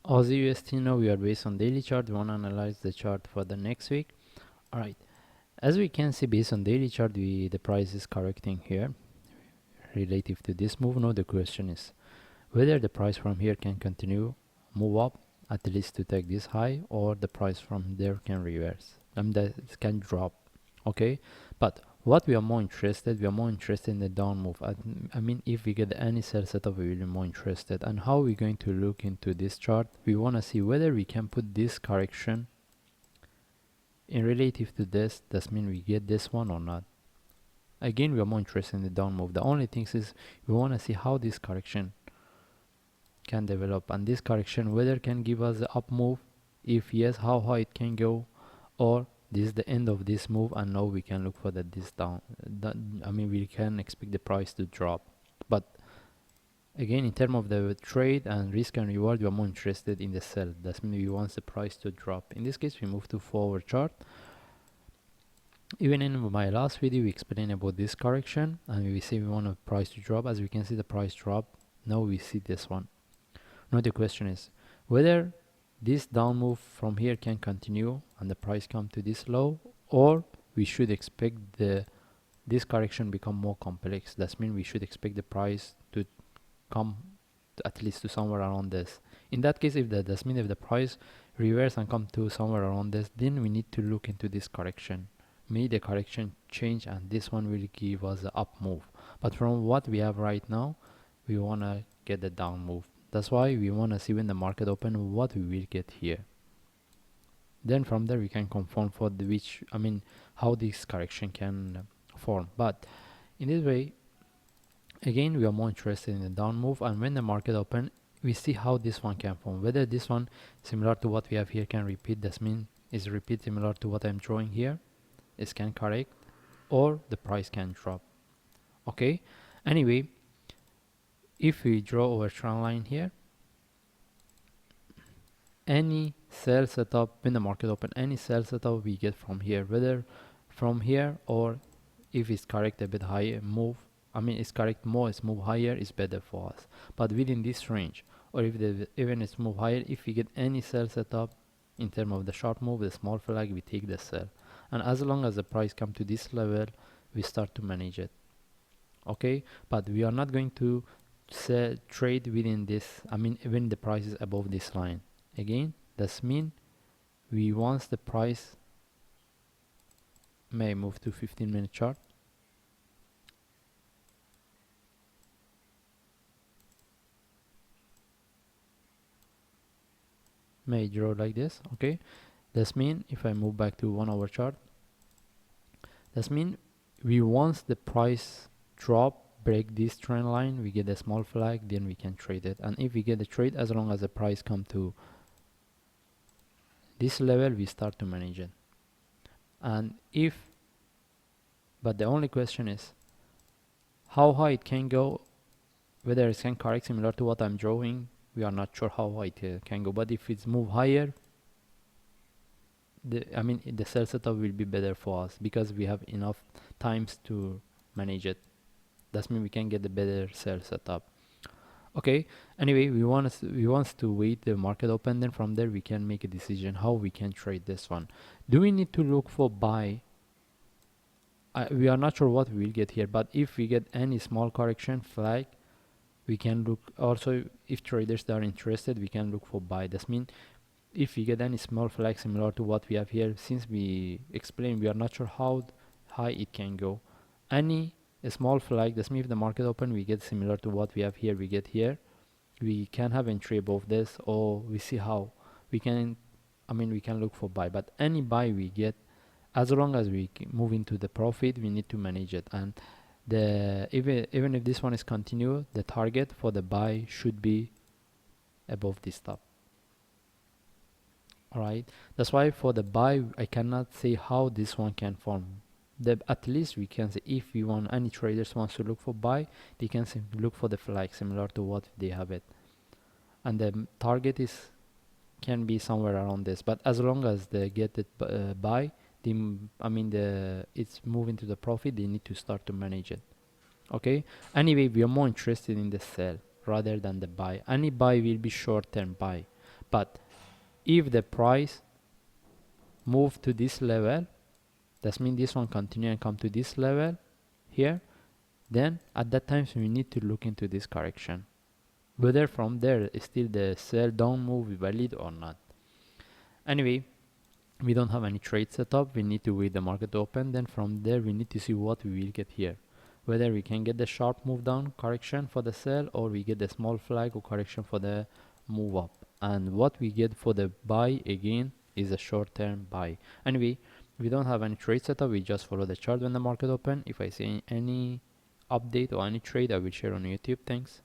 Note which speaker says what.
Speaker 1: Aussie USD, now we are based on daily chart. We want to analyze the chart for the next week. Alright, as we can see based on daily chart, the price is correcting here relative to this move. Now the question is whether the price from here can continue move up at least to take this high, or the price from there can reverse and that can drop. Okay, but what we are more interested in the down move. I mean, if we get any sell setup, we will be more interested. And how we're going to look into this chart, we want to see whether we can put this correction in relative to this. That means we get this one or not. Again, we are more interested in the down move. The only thing is we want to see how this correction can develop, and this correction whether can give us the up move. If yes, how high it can go, or this is the end of this move and now we can look for this down. I mean, we can expect the price to drop. But again, in terms of the trade and risk and reward, we are more interested in the sell. That means we want the price to drop. In this case, we move to forward chart. Even in my last video, we explained about this correction and we say we want a price to drop. As we can see, the price drop. Now we see this one. Now the question is whether this down move from here can continue and the price come to this low, or we should expect this correction become more complex. That means we should expect the price to come at least to somewhere around this. In that case, if the price reverse and come to somewhere around this, then we need to look into this correction. Maybe the correction change and this one will give us the up move. But from what we have right now, we want to get the down move. That's why we want to see when the market open what we will get here. Then from there we can confirm for how this correction can form. But in this way, again, we are more interested in the down move, and when the market open, we see how this one can form. Whether this one similar to what we have here can repeat. That means is repeat similar to what I'm drawing here. It can correct, or the price can drop. Okay. Anyway, if we draw our trend line here, any sell setup when the market open, any sell setup we get from here, whether from here or if it's correct a bit higher move, it's correct more, it's move higher, is better for us. But within this range, or if even it's move higher, if we get any sell setup in terms of the short move, the small flag, we take the sell. And as long as the price come to this level, we start to manage it. Okay, but we are not going to trade within this. When the price is above this line. Again, that's mean we want the price may move to 15-minute chart. May draw like this. Okay, that's mean if I move back to 1 hour chart, that's mean we want the price drop, break this trend line, we get a small flag, then we can trade it. And if we get a trade, as long as the price come to this level, we start to manage it. And but the only question is how high it can go, whether it can correct similar to what I'm drawing. We are not sure how high it can go, but if it's move higher, the sell setup will be better for us because we have enough times to manage it. That means we can get the better sell setup. Okay, anyway, we want to wait the market open, then from there we can make a decision how we can trade this one. Do we need to look for buy? We are not sure what we will get here, but if we get any small correction flag, we can look. Also, if traders are interested, we can look for buy. That means if we get any small flag similar to what we have here, since we explained we are not sure how high it can go, a small flag, that means if the market open, we get similar to what we have here, we get here, we can have entry above this, or we see how we can we can look for buy. But any buy we get, as long as we move into the profit, we need to manage it. And even if this one is continue, the target for the buy should be above this top. Alright, that's why for the buy I cannot say how this one can form. At least we can say if we want, any traders wants to look for buy, they can look for the flag similar to what they have it, and the target can be somewhere around this. But as long as they get it buy, it's moving to the profit, they need to start to manage it. Okay, anyway, we are more interested in the sell rather than the buy. Any buy will be short-term buy, But if the price move to this level, that means this one continue and come to this level here, then at that time we need to look into this correction, whether from there still the sell down move valid or not. Anyway, we don't have any trade set up. We need to wait the market open. Then from there we need to see what we will get here, whether we can get the sharp move down correction for the sell, or we get the small flag or correction for the move up. And what we get for the buy again is a short-term buy. Anyway, we don't have any trade setup. We just follow the chart when the market open. If I see any update or any trade, I will share on YouTube. Thanks.